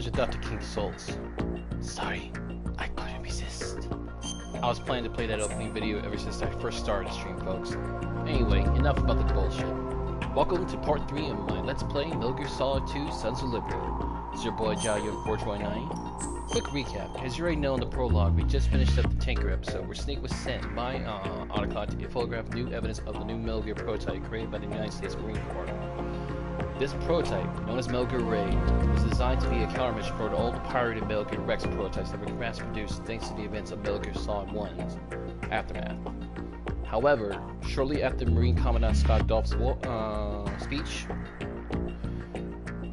words of Dr. King Souls. Sorry, I couldn't resist. I was planning to play that opening video ever since I first started the stream, folks. Anyway, enough about the bullshit. Welcome to part 3 of my Let's Play Metal Gear Solid 2 Sons of Liberty. It's your boy Jalyo429. Quick recap. As you already know in the prologue, we just finished up the tanker episode where Snake was sent by Otacon to photograph new evidence of the new Metal Gear prototype created by the United States Marine Corps. This prototype, known as Metal Gear Raiden, was designed to be a countermeasure for the old pirated Metal Gear Rex prototypes that were mass-produced thanks to the events of Metal Gear Solid 1's aftermath. However, shortly after Marine Commandant Scott Dolph's speech,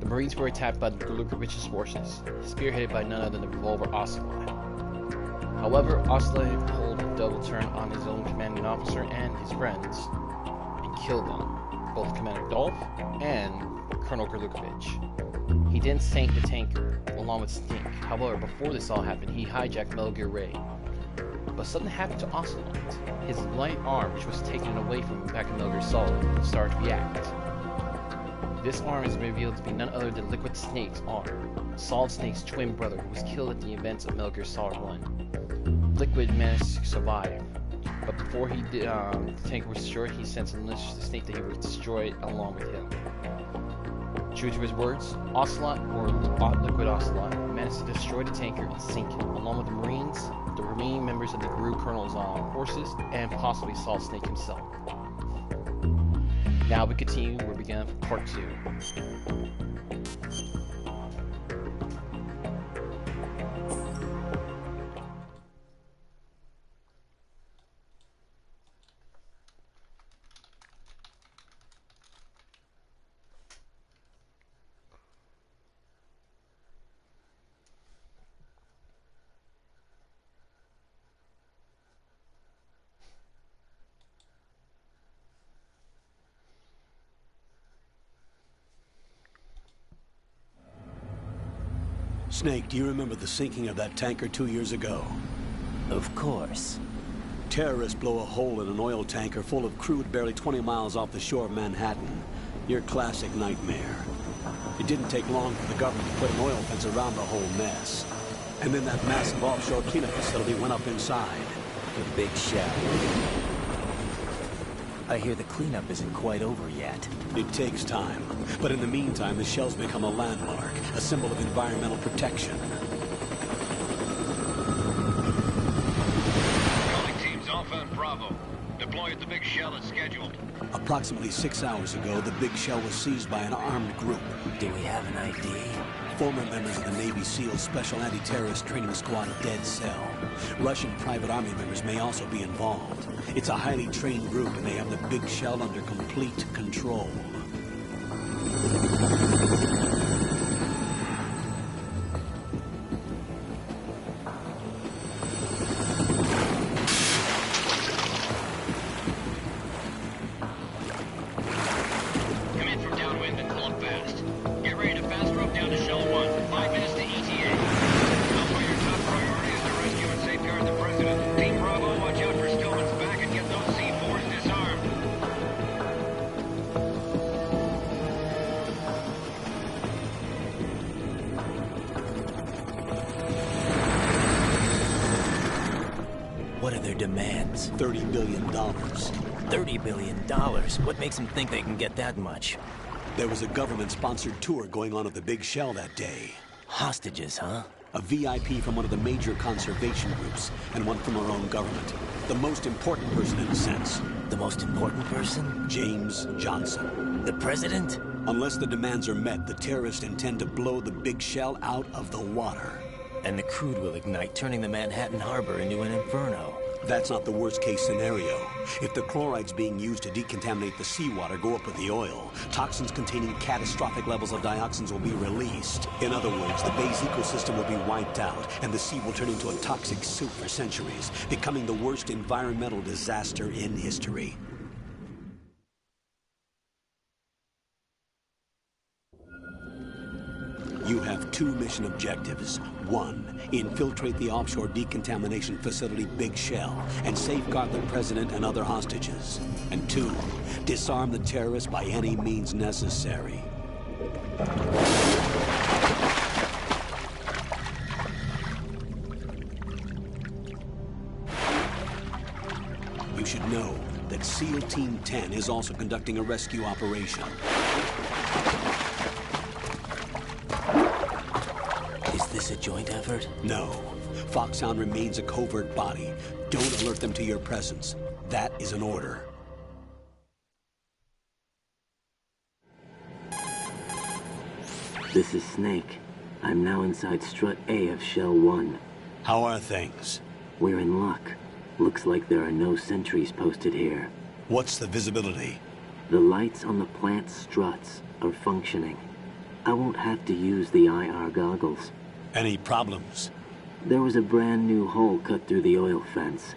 the Marines were attacked by the Glukovich's forces, spearheaded by none other than the Revolver Ocelot. However, Ocelot pulled a double turn on his own commanding officer and his friends, and killed them, both Commander Dolph and Colonel Glukovich. He then sank the tanker, along with Snake. However, before this all happened, he hijacked Metal Gear Raiden. But something happened to Ocelot. His right arm, which was taken away from him back in Metal Gear Solid, started to react. This arm is revealed to be none other than Liquid Snake's arm, Solid Snake's twin brother who was killed at the events of Metal Gear Solid 1. Liquid managed to survive, but before the tanker was destroyed, he sent a message to Snake that he would destroy it along with him. True to his words, Ocelot, or Liquid Ocelot, managed to destroy the tanker and sink it, along with the Marines, the remaining members of the Gru Colonel's forces, and possibly Solid Snake himself. Now we continue where we began for part 2. Snake, do you remember the sinking of that tanker 2 years ago? Of course. Terrorists blow a hole in an oil tanker full of crude barely 20 miles off the shore of Manhattan. Your classic nightmare. It didn't take long for the government to put an oil fence around the whole mess. And then that massive offshore cleanup facility went up inside. The Big Shell. I hear the cleanup isn't quite over yet. It takes time. But in the meantime, the shell's become a landmark, a symbol of environmental protection. Calling teams Alpha and Bravo. Deploy at the Big Shell as scheduled. Approximately 6 hours ago, the Big Shell was seized by an armed group. Do we have an ID? Former members of the Navy SEAL Special Anti-Terrorist Training Squad Dead Cell. Russian private army members may also be involved. It's a highly trained group and they have the Big Shell under complete control. What are their demands? $30 billion. $30 billion? What makes them think they can get that much? There was a government-sponsored tour going on at the Big Shell that day. Hostages, huh? A VIP from one of the major conservation groups, and one from our own government. The most important person in a sense. The most important person? James Johnson. The president? Unless the demands are met, the terrorists intend to blow the Big Shell out of the water. And the crude will ignite, turning the Manhattan Harbor into an inferno. That's not the worst-case scenario. If the chlorides being used to decontaminate the seawater go up with the oil, toxins containing catastrophic levels of dioxins will be released. In other words, the bay's ecosystem will be wiped out, and the sea will turn into a toxic soup for centuries, becoming the worst environmental disaster in history. You have 2 mission objectives. 1, infiltrate the offshore decontamination facility Big Shell and safeguard the president and other hostages. And 2, disarm the terrorists by any means necessary. should know that SEAL Team 10 is also conducting a rescue operation. Is this a joint effort? No. Foxhound remains a covert body. Don't alert them to your presence. That is an order. This is Snake. I'm now inside Strut A of Shell 1. How are things? We're in luck. Looks like there are no sentries posted here. What's the visibility? The lights on the plant's struts are functioning. I won't have to use the IR goggles. Any problems? There was a brand new hole cut through the oil fence.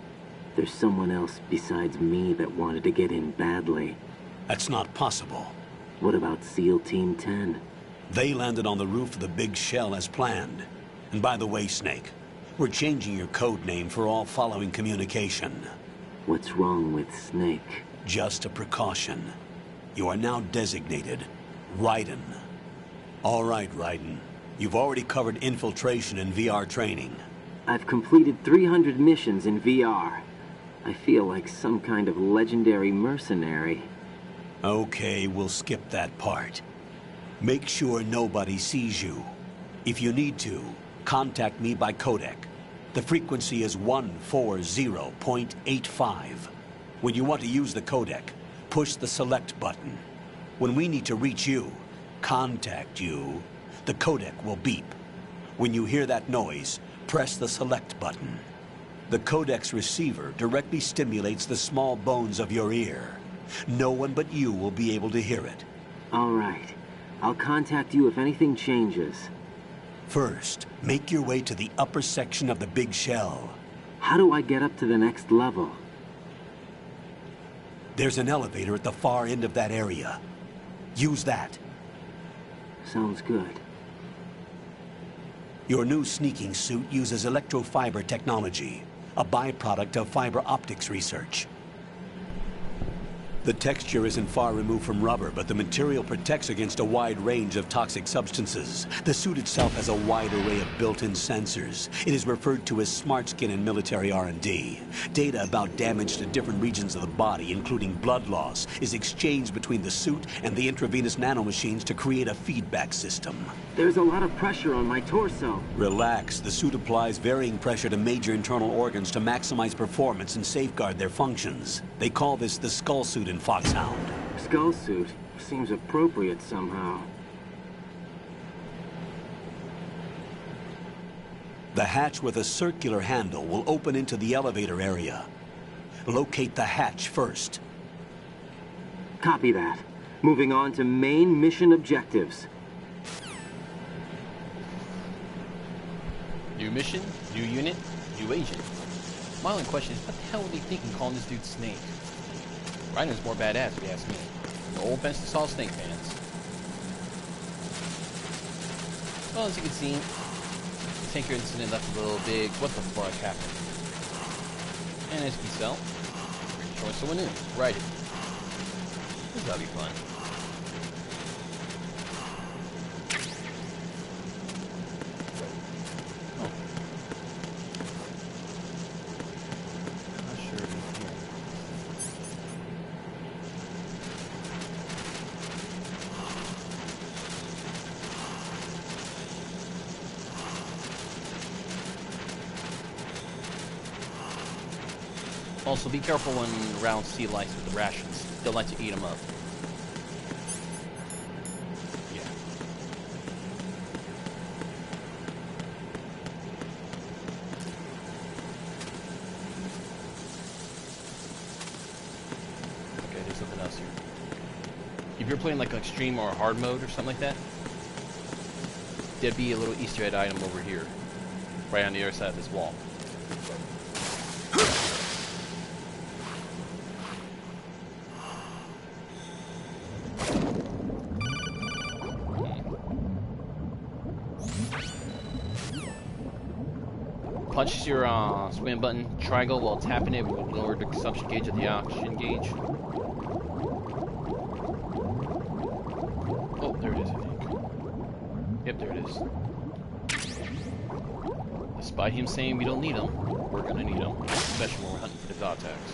There's someone else besides me that wanted to get in badly. That's not possible. What about SEAL Team 10? They landed on the roof of the big shell as planned. And by the way, Snake, we're changing your code name for all following communication. What's wrong with Snake? Just a precaution. You are now designated Raiden. All right, Raiden. You've already covered infiltration and VR training. I've completed 300 missions in VR. I feel like some kind of legendary mercenary. Okay, we'll skip that part. Make sure nobody sees you. If you need to, contact me by codec. The frequency is 140.85. When you want to use the codec, push the select button. When we need to reach you, contact you, the codec will beep. When you hear that noise, press the select button. The codec's receiver directly stimulates the small bones of your ear. No one but you will be able to hear it. All right. I'll contact you if anything changes. First, make your way to the upper section of the big shell. How do I get up to the next level? There's an elevator at the far end of that area. Use that. Sounds good. Your new sneaking suit uses electrofiber technology, a byproduct of fiber optics research. The texture isn't far removed from rubber, but the material protects against a wide range of toxic substances. The suit itself has a wide array of built-in sensors. It is referred to as smart skin in military R&D. Data about damage to different regions of the body, including blood loss, is exchanged between the suit and the intravenous nanomachines to create a feedback system. There's a lot of pressure on my torso. Relax. The suit applies varying pressure to major internal organs to maximize performance and safeguard their functions. They call this the skull suit in Foxhound. Skull suit seems appropriate somehow. The hatch with a circular handle will open into the elevator area. Locate the hatch first. Copy that. Moving on to main mission objectives. New mission, new unit, new agent. My only question is, what the hell were they thinking calling this dude Snake? Raiden's more badass, if you ask me. No offense to all Snake fans. Well, as you can see, the tanker incident left a little big. What the fuck happened? And as you can tell, we're showing someone new. Raiden. This gotta be fun. Also, be careful when around sea lice with the rations. They'll like to eat them up. Yeah. Okay, there's something else here. If you're playing like extreme or hard mode or something like that, there'd be a little Easter egg item over here, right on the other side of this wall. Punch your spin button triangle while tapping it will lower the consumption gauge of the oxygen gauge. Oh, there it is, I think. Yep, there it is. Despite him saying we don't need them, we're gonna need them, especially when we're hunting for the dog tags.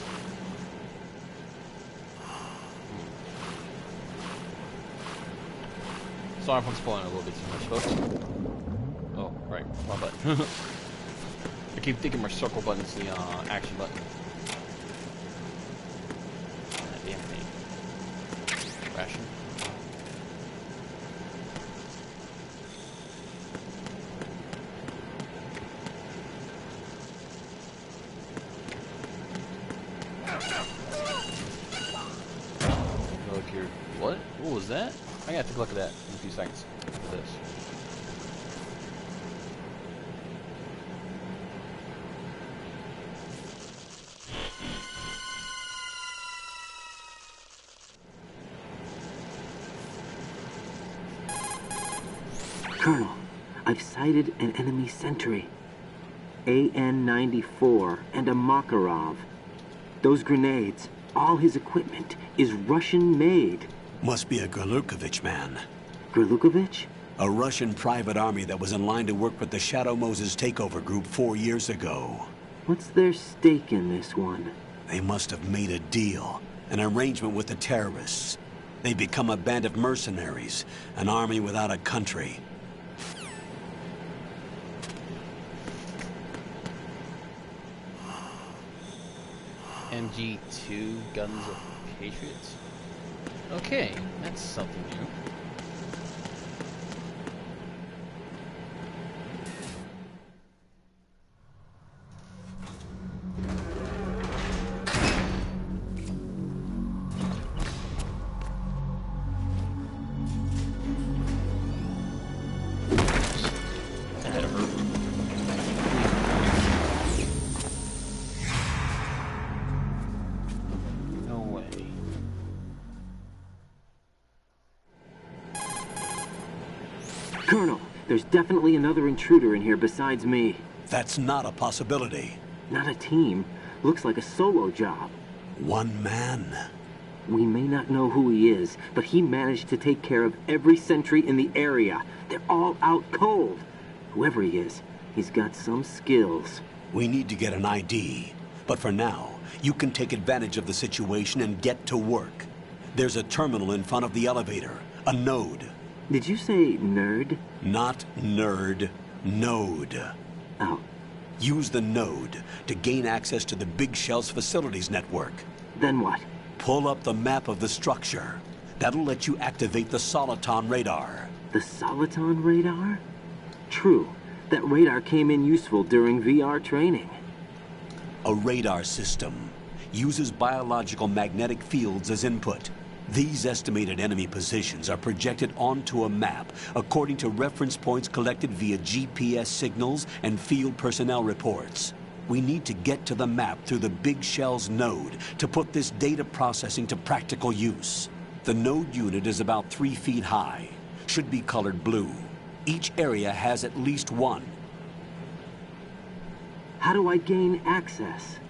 Sorry if I'm spoiling a little bit too much, folks. Oh, right, wrong button. I keep thinking my circle button's the action button. That damn thing. Ration. Look here. What? What was that? I gotta take a look at that in a few seconds. Look at this. Colonel, I've sighted an enemy sentry. AN-94 and a Makarov. Those grenades, all his equipment, is Russian-made. Must be a Gerlukovich man. Gerlukovich? A Russian private army that was in line to work with the Shadow Moses takeover group 4 years ago. What's their stake in this one? They must have made a deal, an arrangement with the terrorists. They become a band of mercenaries, an army without a country. MG2 Guns of Patriots? Okay, that's something new. That had to hurt. No way. Colonel, there's definitely another intruder in here besides me. That's not a possibility. Not a team. Looks like a solo job. One man. We may not know who he is, but he managed to take care of every sentry in the area. They're all out cold. Whoever he is, he's got some skills. We need to get an ID. But for now, you can take advantage of the situation and get to work. There's a terminal in front of the elevator. A node. Did you say nerd? Not nerd. Node. Oh, Use the node to gain access to the Big Shell's facilities network. then what? Pull up the map of the structure. That'll let you activate the Soliton radar. The Soliton radar? True. That radar came in useful during VR training. A radar system uses biological magnetic fields as input. These estimated enemy positions are projected onto a map according to reference points collected via GPS signals and field personnel reports. We need to get to the map through the Big Shell's node to put this data processing to practical use. The node unit is about 3 feet high, should be colored blue. Each area has at least one. How do I gain access?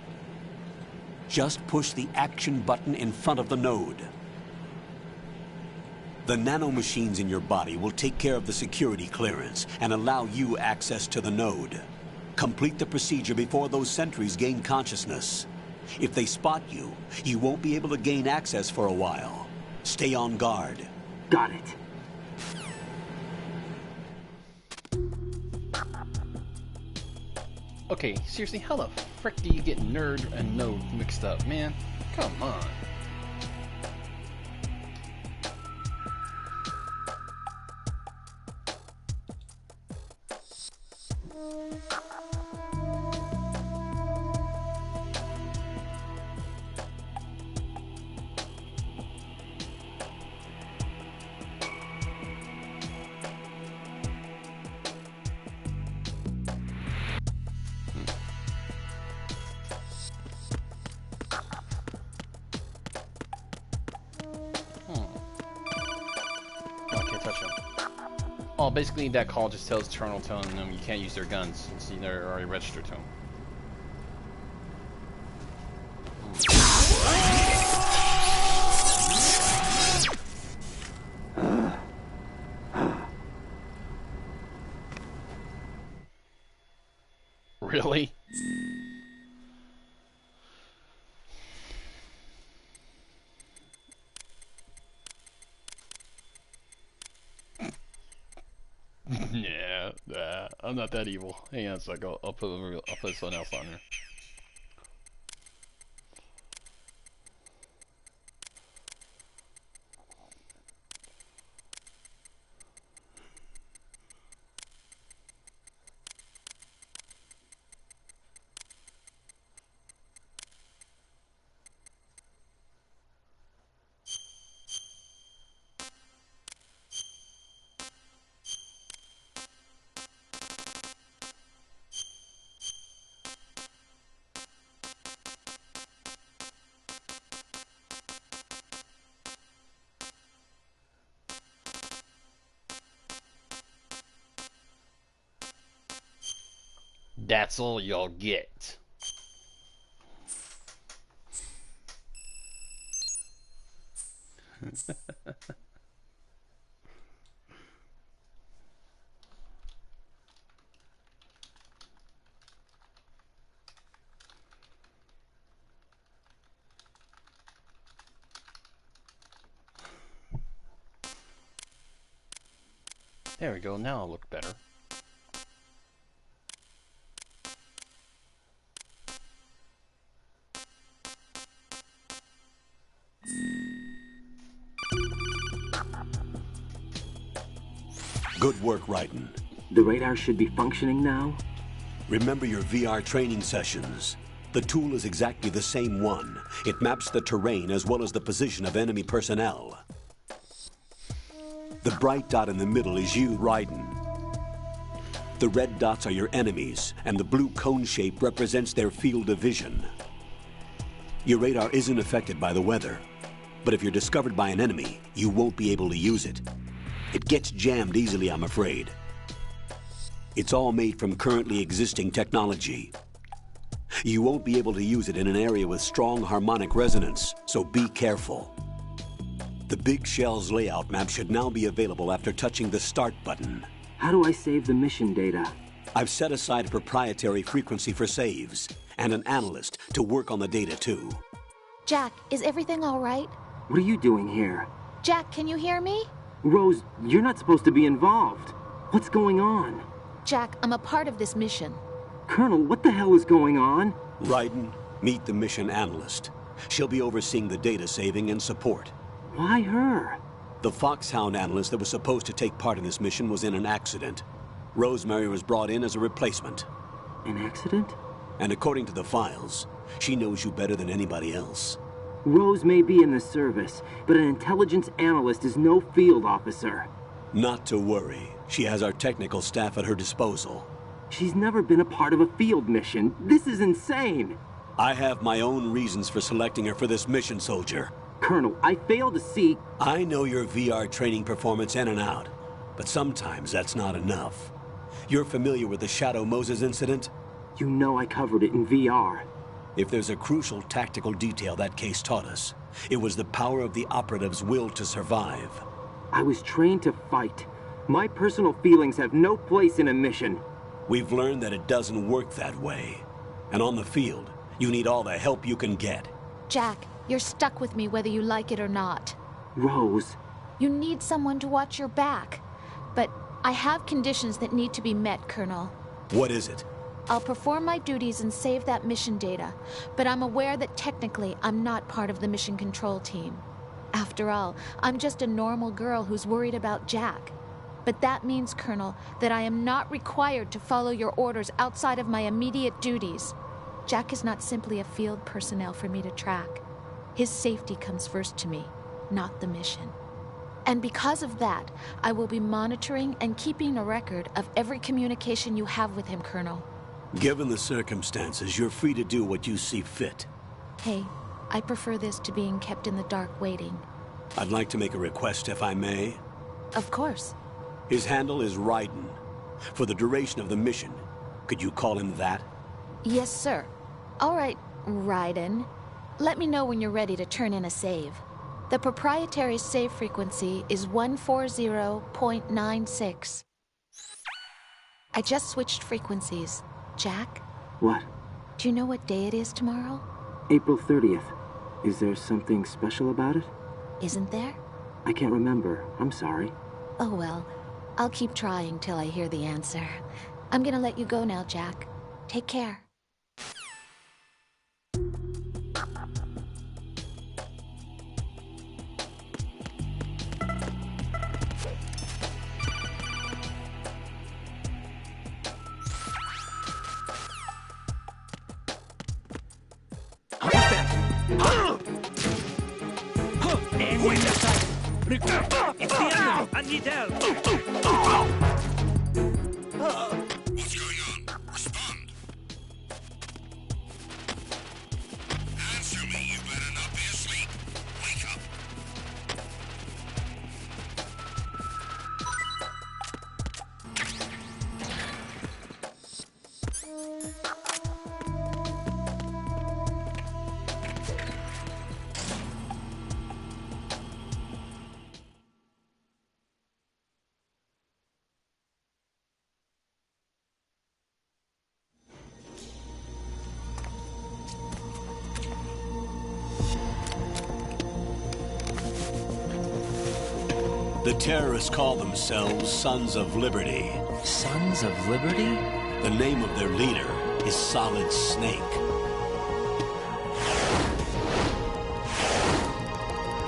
Just push the action button in front of the node. The nanomachines in your body will take care of the security clearance and allow you access to the node. Complete the procedure before those sentries gain consciousness. If they spot you, you won't be able to gain access for a while. Stay on guard. Got it. Okay, seriously, how the frick do you get nerd and node mixed up, man? Come on. Oh, basically that call just tells Eternal telling them you can't use their guns since they're already registered to them. Really? I'm not that evil. Hang on a sec. I'll put something else on here. That's all y'all get. There we go. Now I'll look better. Good work, Raiden. The radar should be functioning now? Remember your VR training sessions. The tool is exactly the same one. It maps the terrain as well as the position of enemy personnel. The bright dot in the middle is you, Raiden. The red dots are your enemies, and the blue cone shape represents their field of vision. Your radar isn't affected by the weather, but if you're discovered by an enemy, you won't be able to use it. It gets jammed easily, I'm afraid. It's all made from currently existing technology. You won't be able to use it in an area with strong harmonic resonance, so be careful. The Big Shell's layout map should now be available after touching the Start button. How do I save the mission data? I've set aside a proprietary frequency for saves, and an analyst to work on the data too. Jack, is everything all right? What are you doing here? Jack, can you hear me? Rose, you're not supposed to be involved. What's going on? Jack, I'm a part of this mission. Colonel, what the hell is going on? Raiden, meet the mission analyst. She'll be overseeing the data saving and support. Why her? The FOXHOUND analyst that was supposed to take part in this mission was in an accident. Rosemary was brought in as a replacement. An accident? And according to the files, she knows you better than anybody else. Rose may be in the service, but an intelligence analyst is no field officer. Not to worry. She has our technical staff at her disposal. She's never been a part of a field mission. This is insane. I have my own reasons for selecting her for this mission, soldier. Colonel, I fail to see... I know your VR training performance in and out, but sometimes that's not enough. You're familiar with the Shadow Moses incident? You know I covered it in VR. If there's a crucial tactical detail that case taught us, it was the power of the operative's will to survive. I was trained to fight. My personal feelings have no place in a mission. We've learned that it doesn't work that way. And on the field, you need all the help you can get. Jack, you're stuck with me whether you like it or not. Rose. You need someone to watch your back. But I have conditions that need to be met, Colonel. What is it? I'll perform my duties and save that mission data, but I'm aware that technically I'm not part of the mission control team. After all, I'm just a normal girl who's worried about Jack. But that means, Colonel, that I am not required to follow your orders outside of my immediate duties. Jack is not simply a field personnel for me to track. His safety comes first to me, not the mission. And because of that, I will be monitoring and keeping a record of every communication you have with him, Colonel. Given the circumstances, you're free to do what you see fit. Hey, I prefer this to being kept in the dark waiting. I'd like to make a request, if I may. Of course. His handle is Raiden. For the duration of the mission, could you call him that? Yes, sir. All right, Raiden. Let me know when you're ready to turn in a save. The proprietary save frequency is 140.96. I just switched frequencies. Jack? What? Do you know what day it is tomorrow? April 30th. Is there something special about it? Isn't there? I can't remember. I'm sorry. Oh well, I'll keep trying till I hear the answer. I'm gonna let you go now, Jack. Take care. It's the enemy! I need help! What's going on? Respond. Answer me, you better not be asleep. Wake up. The terrorists call themselves Sons of Liberty. Sons of Liberty? The name of their leader is Solid Snake.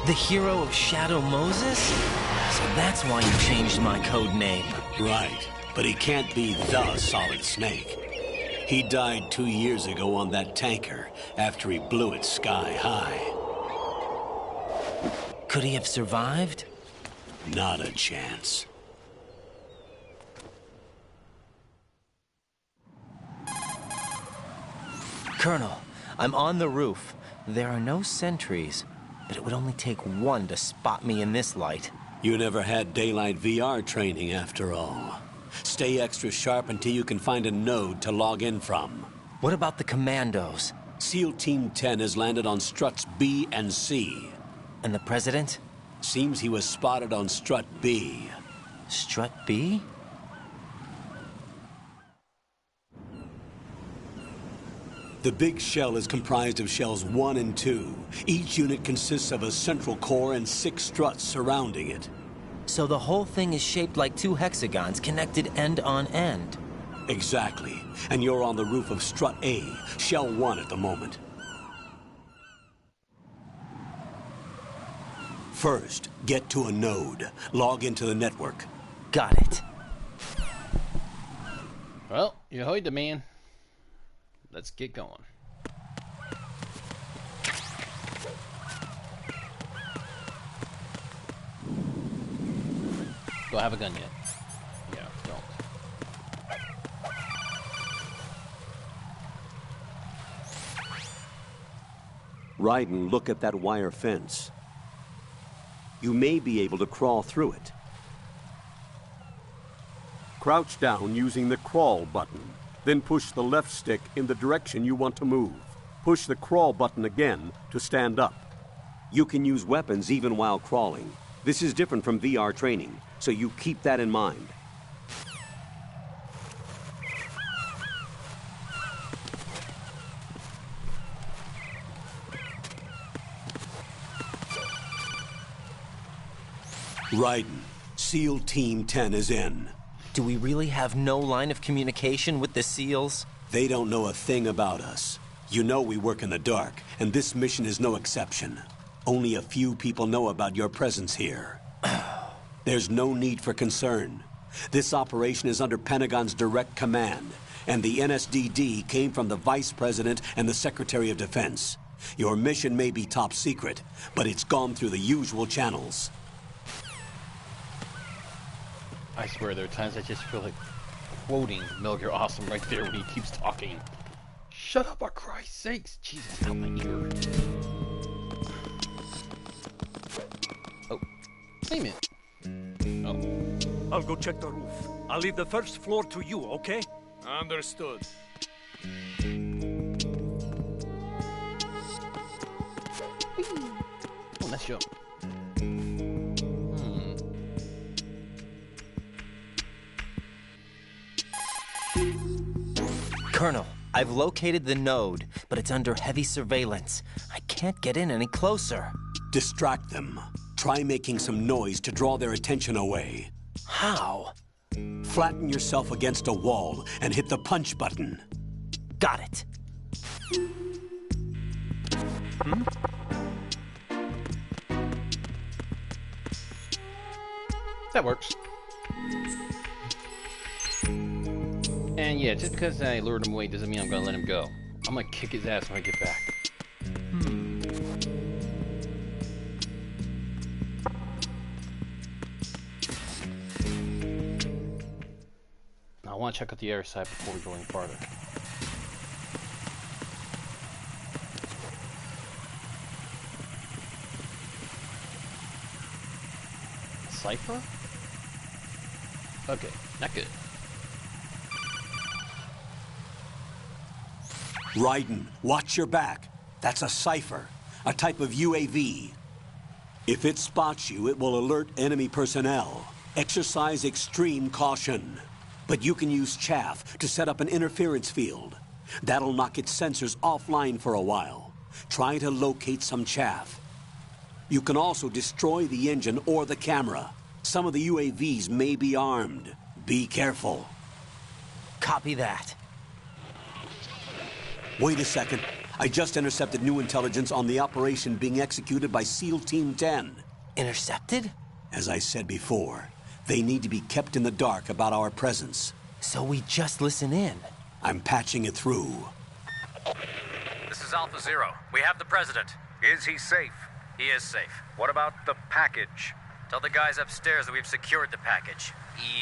The hero of Shadow Moses? So that's why you changed my code name. Right, but he can't be the Solid Snake. He died 2 years ago on that tanker after he blew it sky high. Could he have survived? Not a chance. Colonel, I'm on the roof. There are no sentries, but it would only take one to spot me in this light. You never had daylight VR training after all. Stay extra sharp until you can find a node to log in from. What about the commandos? SEAL Team 10 has landed on Struts B and C. And the President? Seems he was spotted on Strut B. Strut B? The big shell is comprised of shells 1 and 2. Each unit consists of a central core and 6 struts surrounding it. So the whole thing is shaped like 2 hexagons connected end on end. Exactly. And you're on the roof of Strut A, Shell 1 at the moment. First, get to a node. Log into the network. Got it. Well, you heard the man. Let's get going. Do I have a gun yet? Yeah, don't. Raiden, look at that wire fence. You may be able to crawl through it. Crouch down using the crawl button. Then push the left stick in the direction you want to move. Push the crawl button again to stand up. You can use weapons even while crawling. This is different from VR training, so you keep that in mind. Raiden, SEAL Team 10 is in. Do we really have no line of communication with the SEALs? They don't know a thing about us. You know we work in the dark, and this mission is no exception. Only a few people know about your presence here. There's no need for concern. This operation is under Pentagon's direct command, and the NSDD came from the Vice President and the Secretary of Defense. Your mission may be top secret, but it's gone through the usual channels. I swear there are times I just feel like quoting Metal Gear Awesome right there when he keeps talking. Shut up, for Christ's sakes! Jesus, out my ear. Oh, wait a minute. Oh. I'll go check the roof. I'll leave the first floor to you, okay? Understood. Oh, nice jump. Colonel, I've located the node, but it's under heavy surveillance. I can't get in any closer. Distract them. Try making some noise to draw their attention away. How? Flatten yourself against a wall and hit the punch button. Got it. That works. And yeah, just because I lured him away doesn't mean I'm gonna let him go. I'm gonna kick his ass when I get back. I want to check out the air side before we go any farther. Cipher? Okay, not good. Raiden, watch your back. That's a cipher, a type of UAV. If it spots you, it will alert enemy personnel. Exercise extreme caution. But you can use chaff to set up an interference field. That'll knock its sensors offline for a while. Try to locate some chaff. You can also destroy the engine or the camera. Some of the UAVs may be armed. Be careful. Copy that. Wait a second. I just intercepted new intelligence on the operation being executed by SEAL Team 10. Intercepted? As I said before, they need to be kept in the dark about our presence. So we just listen in. I'm patching it through. This is Alpha Zero. We have the president. Is he safe? He is safe. What about the package? Tell the guys upstairs that we've secured the package.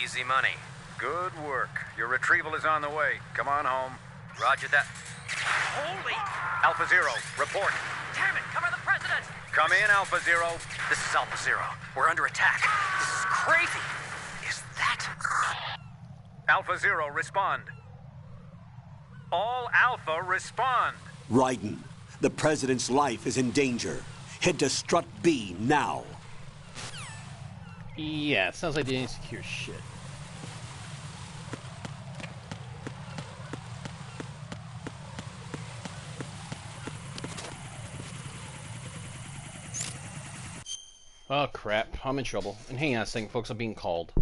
Easy money. Good work. Your retrieval is on the way. Come on home. Roger that. Holy! Alpha Zero, report. Damn it! Cover the president! Come in, Alpha Zero. This is Alpha Zero. We're under attack. This is crazy. Is that... Alpha Zero, respond. All Alpha, respond. Raiden, the president's life is in danger. Head to Strut B now. Yeah, sounds like they didn't secure shit. Oh crap, I'm in trouble. And hang on a second, folks, I'm being called.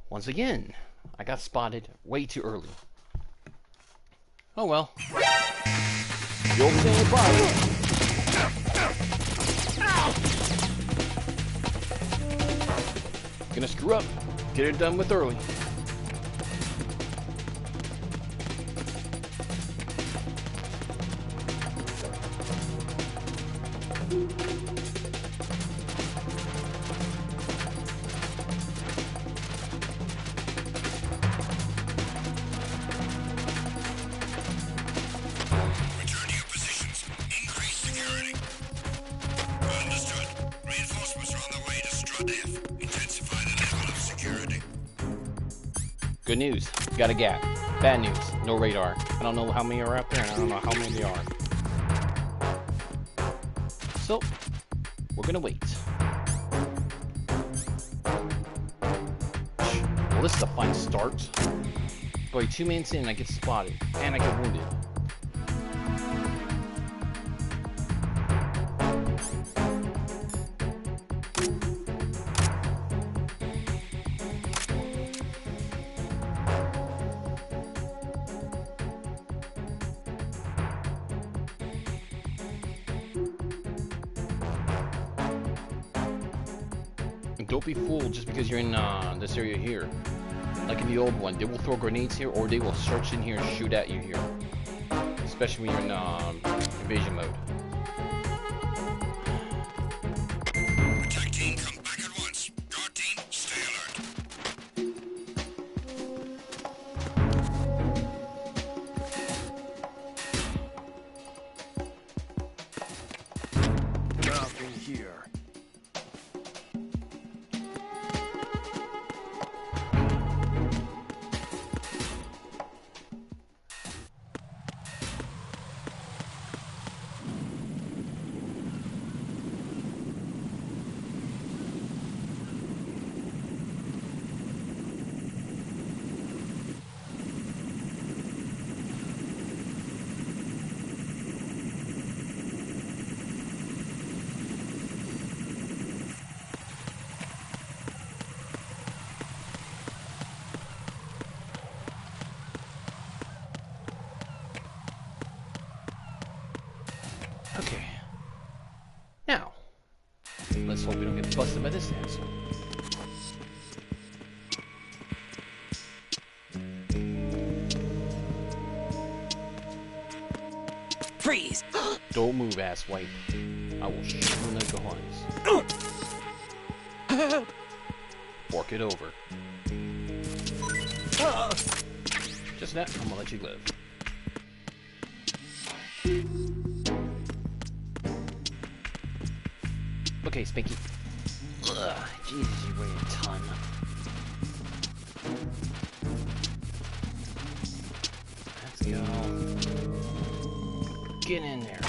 Once again, I got spotted way too early. Oh well. You'll pay the price. Gonna screw up. Get it done with early. Return to your positions. Increase security. Understood. Reinforcements are on the way to Strut F. Intensify the level of security. Good news. Got a gap. Bad news. No radar. I don't know how many are out there, and I don't know how many there are. So, we're gonna wait. Well, this is a fine start. Boy, 2 minutes in, I get spotted, and I get wounded. And don't be fooled just because you're in this area here. Like in the old one, they will throw grenades here, or they will search in here and shoot at you here. especially when you're in invasion mode. Attack team, come back at once. Guard team, stay alert. Nothing here. Okay. Now, let's hope we don't get busted by this asshole. Freeze! Don't move, asswipe. I will shoot you in the cojones. Fork it over. Just that, I'm gonna let you live. Okay, Spanky. Ugh, Jesus, you weigh a ton. Let's go. Get in there.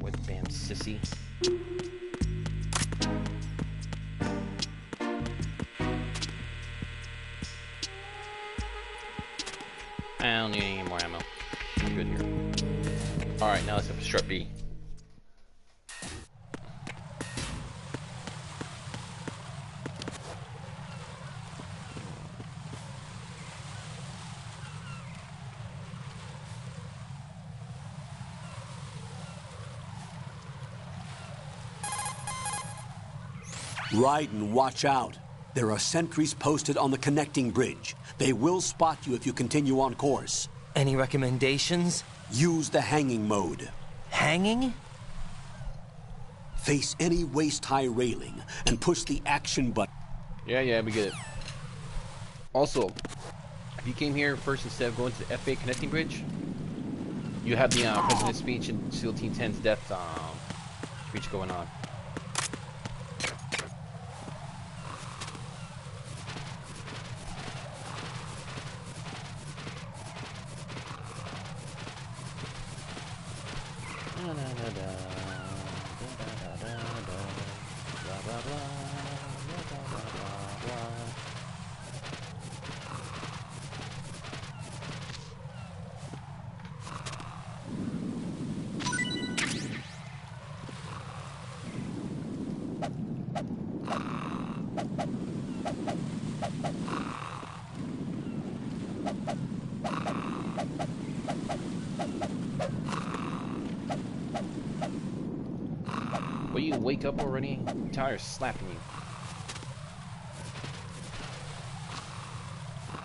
With bam, sissy. I don't need any more ammo. I'm good here. Alright, now let's go for Strut B. Raiden, watch out. There are sentries posted on the connecting bridge. They will spot you if you continue on course. Any recommendations? Use the hanging mode. Hanging? Face any waist-high railing and push the action button. Yeah, we get it. Also, if you came here first instead of going to the FA connecting bridge, you have the President's speech and SEAL Team 10's death speech going on. Will you wake up already? I'm tired of slapping you.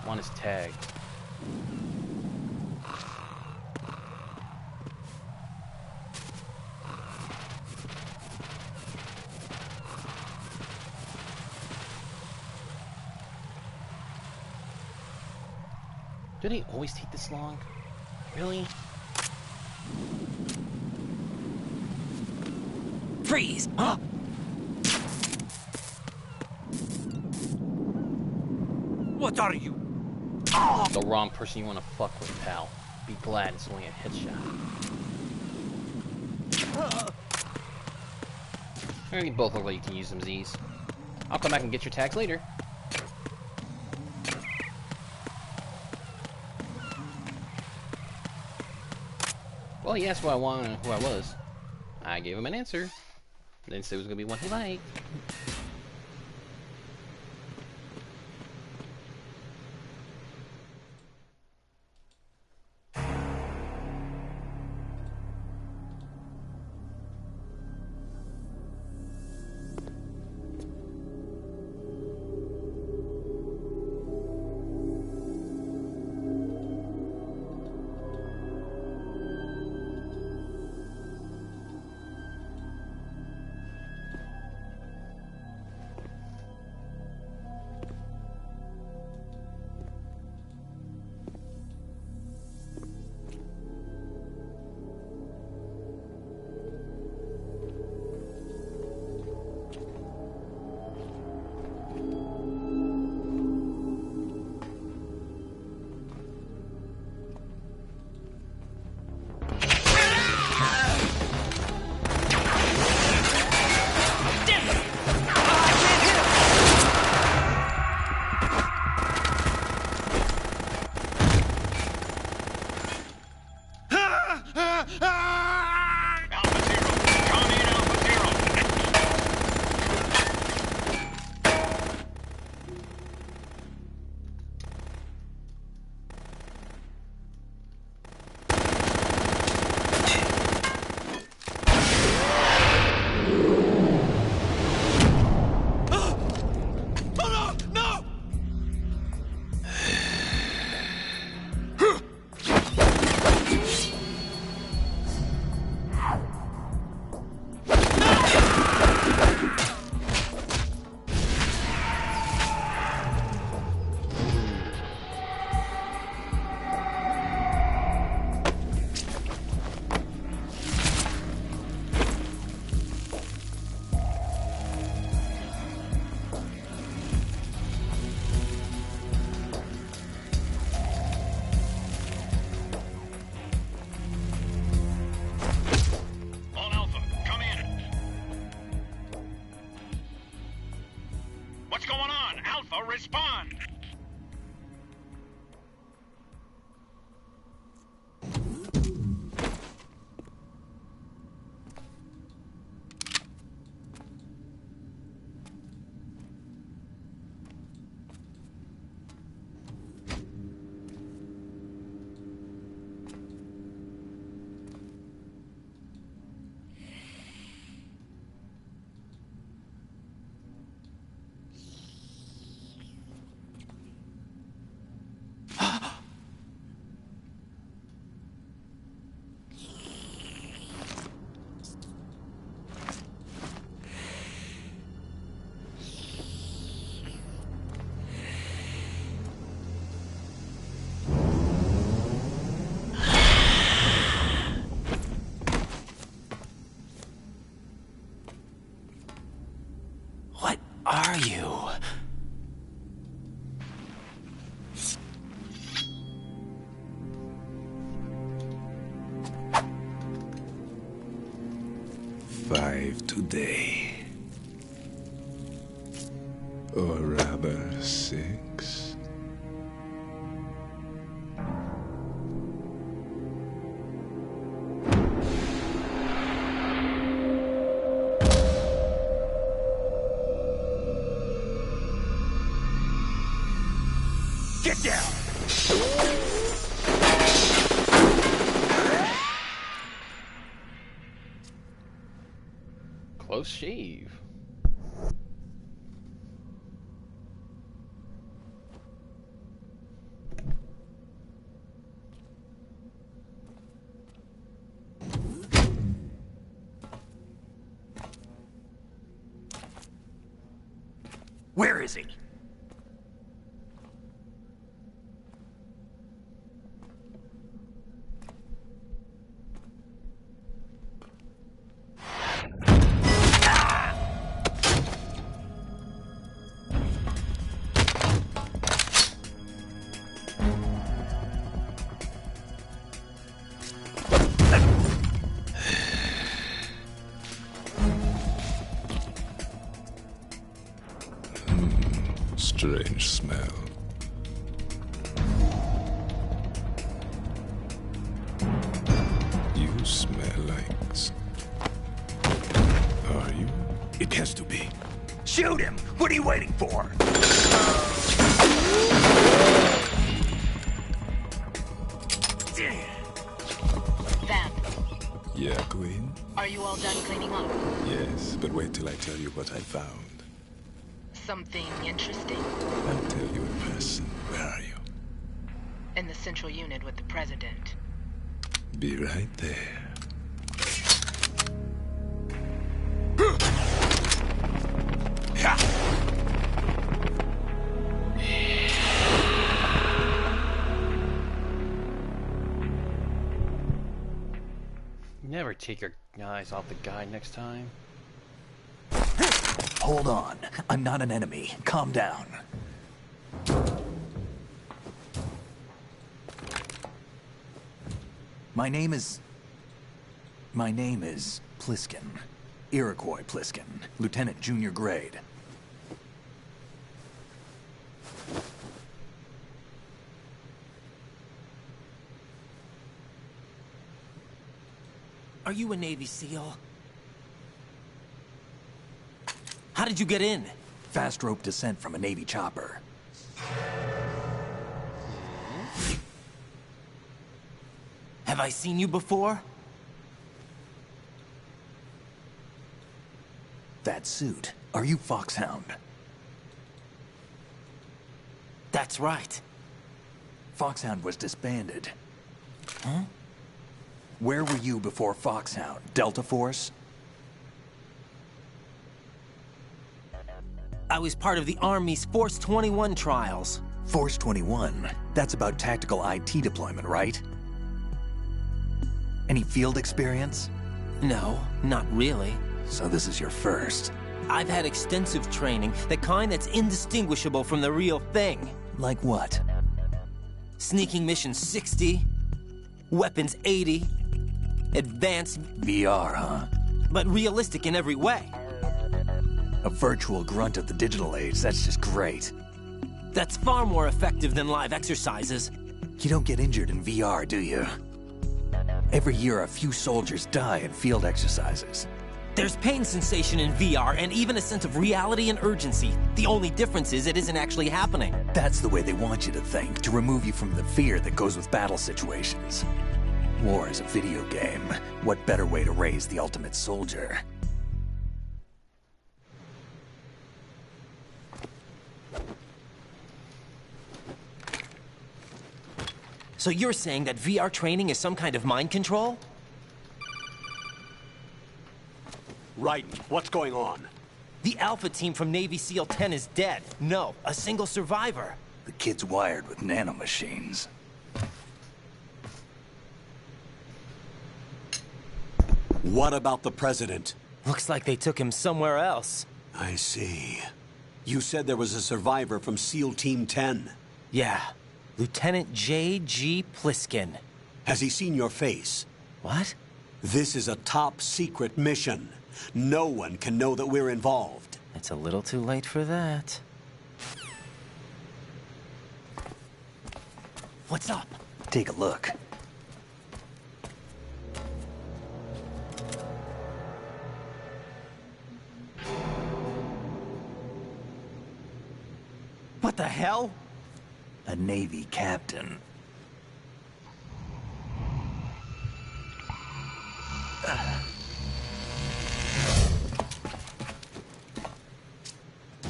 Want his tag. Do they always take this long? Really? Freeze! Huh? What are you? The wrong person you want to fuck with, pal. Be glad it's only a headshot. You both look like you can use them Z's. I'll come back and get your tags later. Well, he asked what I wanted and who I was. I gave him an answer. Then said it was gonna be one he liked. What's going on? Alpha, respond! What are you? Five today. Or rather, 6. Get down! Close shave. Where is he? Strange smell. You smell like... Are you? It has to be. Shoot him! What are you waiting for? Vamp, Yeah, Queen? are you all done cleaning up? Yes, but wait till I tell you what I found. Something interesting? I'll tell you in person. Where are you? In the central unit with the president. Be right there. Never take your eyes off the guy next time. Hold on. I'm not an enemy. Calm down. My name is Pliskin. Iroquois Pliskin. Lieutenant Junior Grade. Are you a Navy SEAL? How did you get in? Fast rope descent from a Navy chopper. Have I seen you before? That suit. Are you Foxhound? That's right. Foxhound was disbanded. Huh? Where were you before Foxhound? Delta Force? I was part of the Army's Force 21 trials. Force 21? That's about tactical IT deployment, right? Any field experience? No, not really. So this is your first. I've had extensive training, the kind that's indistinguishable from the real thing. Like what? Sneaking mission 60, weapons 80, advanced... VR, huh? But realistic in every way. A virtual grunt of the digital age, that's just great. That's far more effective than live exercises. You don't get injured in VR, do you? Every year, a few soldiers die in field exercises. There's pain sensation in VR and even a sense of reality and urgency. The only difference is it isn't actually happening. That's the way they want you to think, to remove you from the fear that goes with battle situations. War is a video game. What better way to raise the ultimate soldier? So you're saying that VR training is some kind of mind control? Raiden, what's going on? The Alpha team from Navy SEAL 10 is dead. No, a single survivor. The kid's wired with nanomachines. What about the president? Looks like they took him somewhere else. I see. You said there was a survivor from SEAL Team 10. Yeah. Lieutenant J.G. Pliskin. Has he seen your face? What? This is a top secret mission. No one can know that we're involved. It's a little too late for that. What's up? Take a look. What the hell? A Navy captain.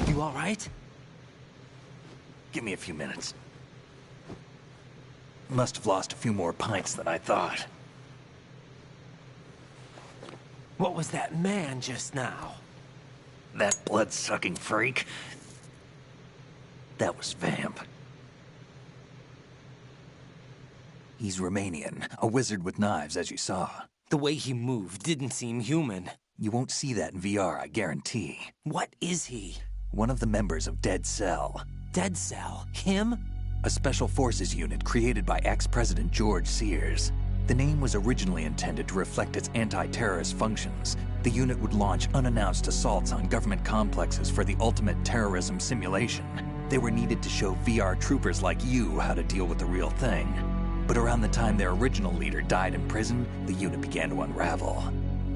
You all right? Give me a few minutes. Must have lost a few more pints than I thought. What was that man just now? That blood-sucking freak? That was Vamp. He's Romanian, a wizard with knives, as you saw. The way he moved didn't seem human. You won't see that in VR, I guarantee. What is he? One of the members of Dead Cell. Dead Cell? Him? A special forces unit created by ex-President George Sears. The name was originally intended to reflect its anti-terrorist functions. The unit would launch unannounced assaults on government complexes for the ultimate terrorism simulation. They were needed to show VR troopers like you how to deal with the real thing. But around the time their original leader died in prison, the unit began to unravel.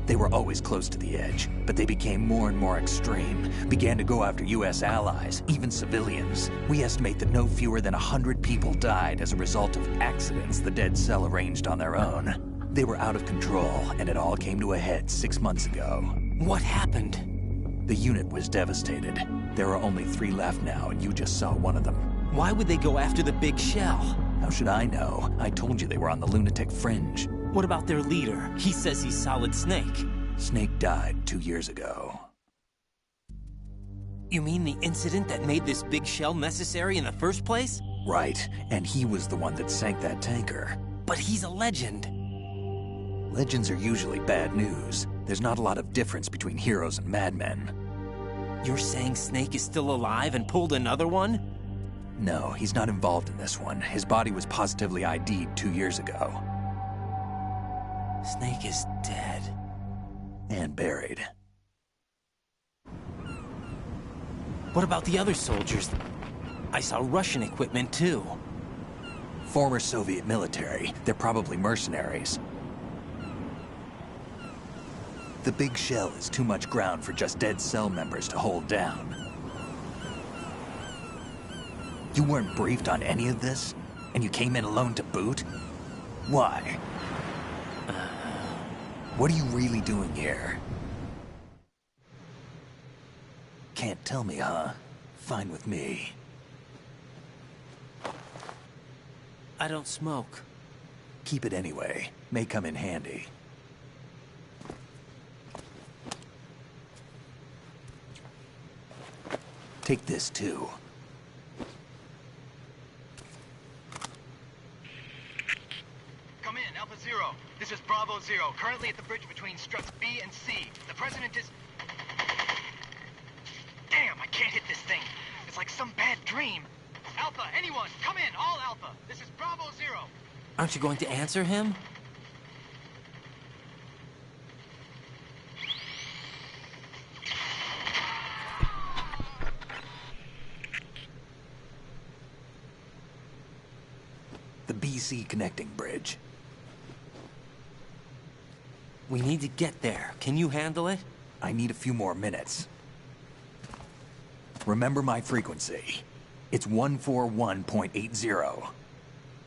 They were always close to the edge, but they became more and more extreme, began to go after U.S. allies, even civilians. We estimate that no fewer than 100 people died as a result of accidents the Dead Cell arranged on their own. They were out of control, and it all came to a head 6 months ago. What happened? The unit was devastated. There are only 3 left now, and you just saw one of them. Why would they go after the big shell? How should I know? I told you they were on the lunatic fringe. What about their leader? He says he's Solid Snake. Snake died 2 years ago. You mean the incident that made this big shell necessary in the first place? Right, and he was the one that sank that tanker. But he's a legend. Legends are usually bad news. There's not a lot of difference between heroes and madmen. You're saying Snake is still alive and pulled another one? No, he's not involved in this one. His body was positively ID'd 2 years ago. Snake is dead. And buried. What about the other soldiers? I saw Russian equipment too. Former Soviet military. They're probably mercenaries. The big shell is too much ground for just Dead Cell members to hold down. You weren't briefed on any of this? And you came in alone to boot? Why? What are you really doing here? Can't tell me, huh? Fine with me. I don't smoke. Keep it anyway. May come in handy. Take this, too. Come in, Alpha Zero. This is Bravo Zero, currently at the bridge between Struts B and C. The President is... Damn, I can't hit this thing. It's like some bad dream. Alpha, anyone, come in, all Alpha. This is Bravo Zero. Aren't you going to answer him? PC connecting bridge. We need to get there. Can you handle it? I need a few more minutes. Remember my frequency. It's 141.80.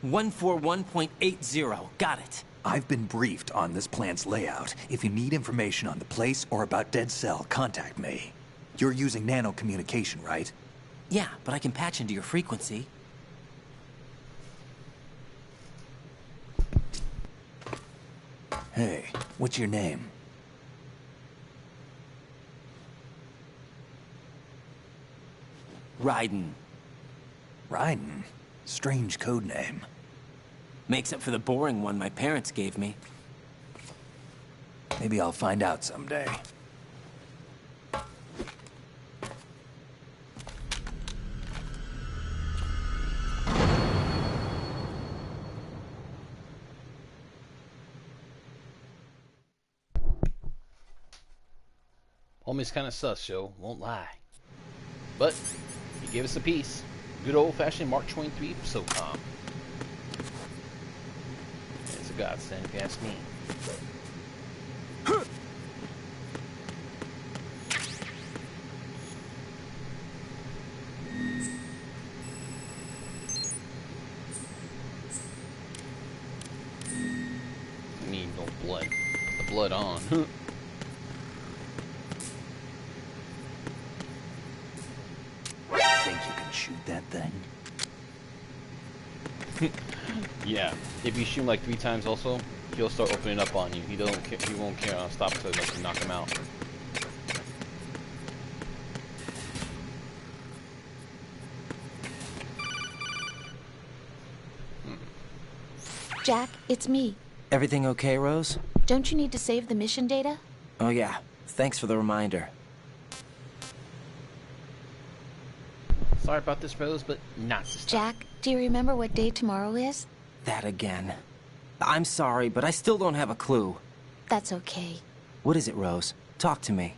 141.80. Got it. I've been briefed on this plant's layout. If you need information on the place or about Dead Cell, contact me. You're using nano communication, right? Yeah, but I can patch into your frequency. Hey, what's your name? Raiden. Raiden? Strange code name. Makes up for the boring one my parents gave me. Maybe I'll find out someday. Homie's kind of sus, yo. Won't lie. But he gave us a piece. Good old-fashioned Mark 23 SOCOM. It's a godsend, if you ask me. I mean, no blood. Put the blood on. Think you can shoot that thing? Yeah, if you shoot him like 3 times also, he'll start opening up on you. He won't care on stop until you knock him out. Jack, it's me. Everything okay, Rose? Don't you need to save the mission data? Oh yeah, thanks for the reminder. Sorry about this, Rose, but not this time. Jack, do you remember what day tomorrow is? That again. I'm sorry, but I still don't have a clue. That's okay. What is it, Rose? Talk to me.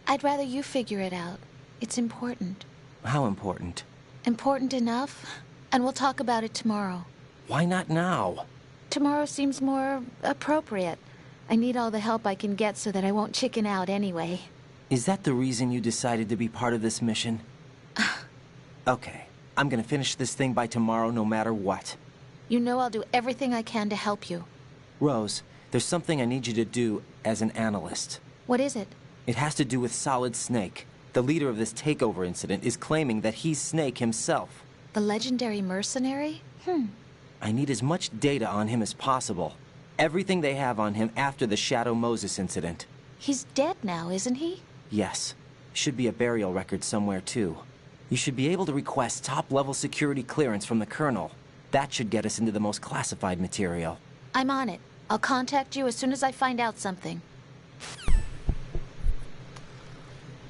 I'd rather you figure it out. It's important. How important? Important enough? And we'll talk about it tomorrow. Why not now? Tomorrow seems more appropriate. I need all the help I can get so that I won't chicken out anyway. Is that the reason you decided to be part of this mission? Okay, I'm gonna finish this thing by tomorrow no matter what. You know I'll do everything I can to help you. Rose, there's something I need you to do as an analyst. What is it? It has to do with Solid Snake. The leader of this takeover incident is claiming that he's Snake himself. The legendary mercenary? I need as much data on him as possible. Everything they have on him after the Shadow Moses incident. He's dead now, isn't he? Yes. Should be a burial record somewhere, too. You should be able to request top-level security clearance from the Colonel. That should get us into the most classified material. I'm on it. I'll contact you as soon as I find out something.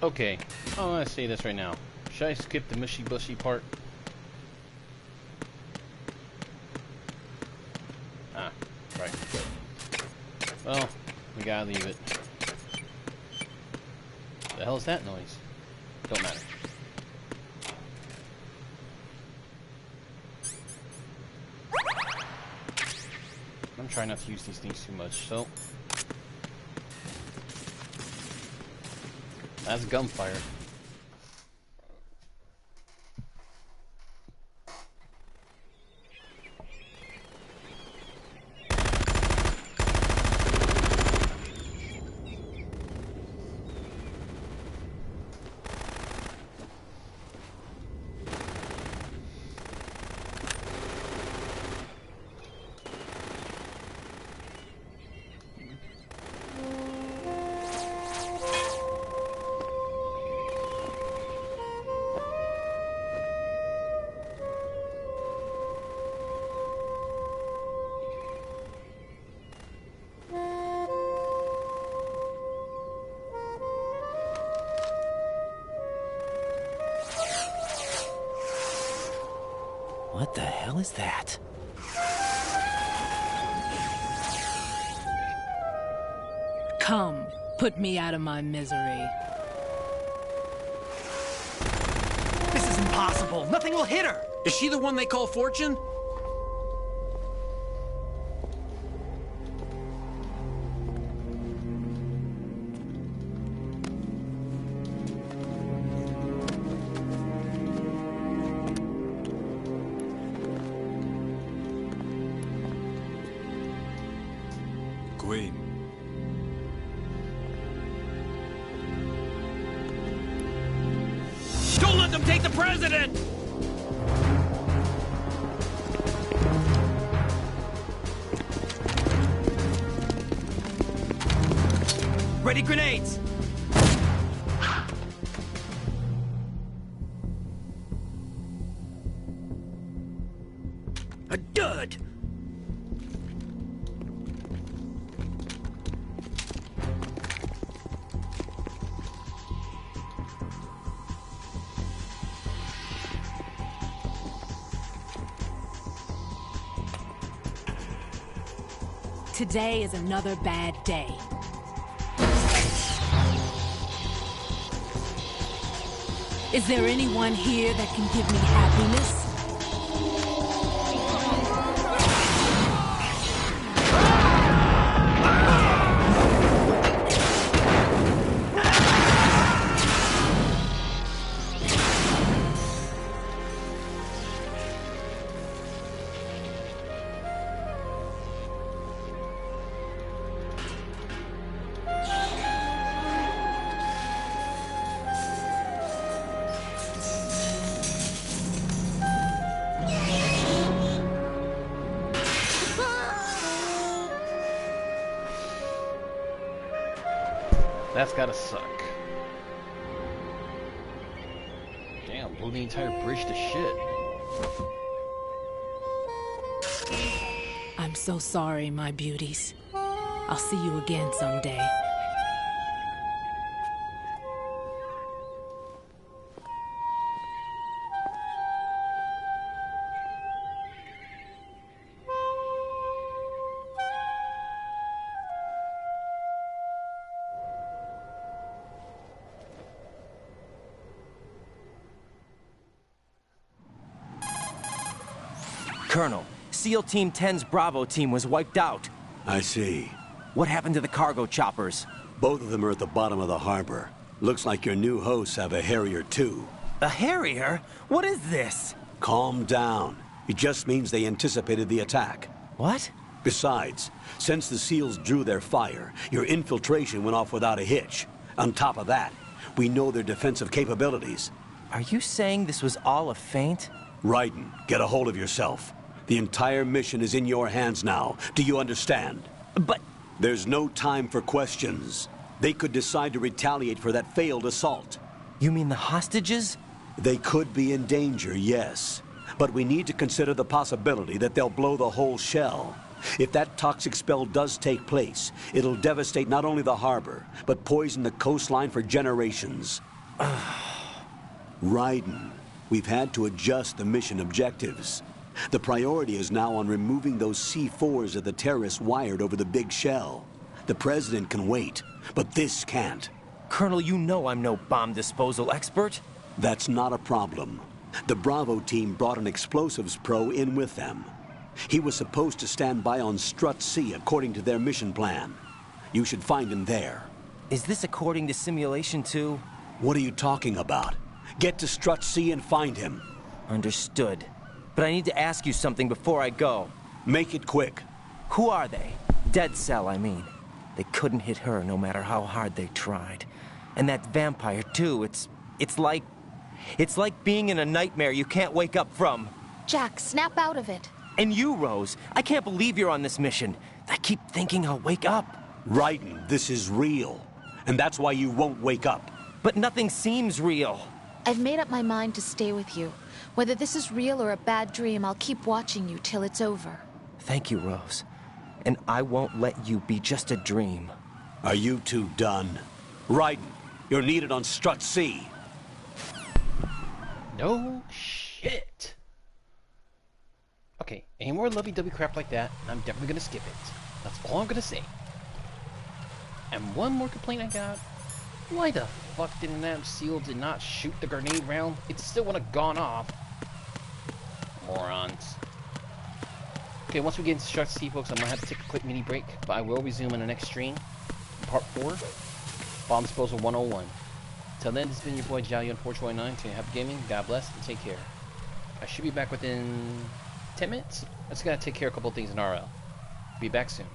Okay, I want to say this right now. Should I skip the mushy-bushy part? Ah, right. Well, we gotta leave it. The hell is that noise? Don't matter. I'm trying not to use these things too much, so... That's gunfire. What the hell is that? Come, put me out of my misery. This is impossible. Nothing will hit her. Is she the one they call Fortune? let them take the president! Ready grenades! A dud! Today is another bad day. Is there anyone here that can give me happiness? That's gotta suck. Damn, blew the entire bridge to shit. I'm so sorry, my beauties. I'll see you again someday. Colonel, SEAL Team 10's Bravo team was wiped out. I see. What happened to the cargo choppers? Both of them are at the bottom of the harbor. Looks like your new hosts have a Harrier too. A Harrier? What is this? Calm down. It just means they anticipated the attack. What? Besides, since the SEALs drew their fire, your infiltration went off without a hitch. On top of that, we know their defensive capabilities. Are you saying this was all a feint? Raiden, get a hold of yourself. The entire mission is in your hands now. Do you understand? But... There's no time for questions. They could decide to retaliate for that failed assault. You mean the hostages? They could be in danger, yes. But we need to consider the possibility that they'll blow the whole shell. If that toxic spell does take place, it'll devastate not only the harbor, but poison the coastline for generations. Raiden, we've had to adjust the mission objectives. The priority is now on removing those C4s that the terrorists wired over the big shell. The president can wait, but this can't. Colonel, you know I'm no bomb disposal expert. That's not a problem. The Bravo team brought an explosives pro in with them. He was supposed to stand by on Strut C according to their mission plan. You should find him there. Is this according to simulation too? What are you talking about? Get to Strut C and find him. Understood. But I need to ask you something before I go. Make it quick. Who are they? Dead Cell, I mean. They couldn't hit her no matter how hard they tried. And that vampire too, it's like being in a nightmare you can't wake up from. Jack, snap out of it. And you, Rose, I can't believe you're on this mission. I keep thinking I'll wake up. Raiden, this is real. And that's why you won't wake up. But nothing seems real. I've made up my mind to stay with you. Whether this is real or a bad dream, I'll keep watching you till it's over. Thank you, Rose. And I won't let you be just a dream. Are you two done? Raiden, you're needed on Strut C. No shit. Okay, any more lovey-dovey crap like that, I'm definitely gonna skip it. That's all I'm gonna say. And one more complaint I got. Why the fuck didn't that SEAL did not shoot the grenade round? It still would have gone off. Morons. Okay, once we get into Strut C, folks, I'm gonna have to take a quick mini break, but I will resume in the next stream. Part 4, Bomb Disposal 101. Till then, this has been your boy Jallion429. Happy gaming, God bless, and take care. I should be back within 10 minutes. I just gotta take care of a couple of things in RL. Be back soon.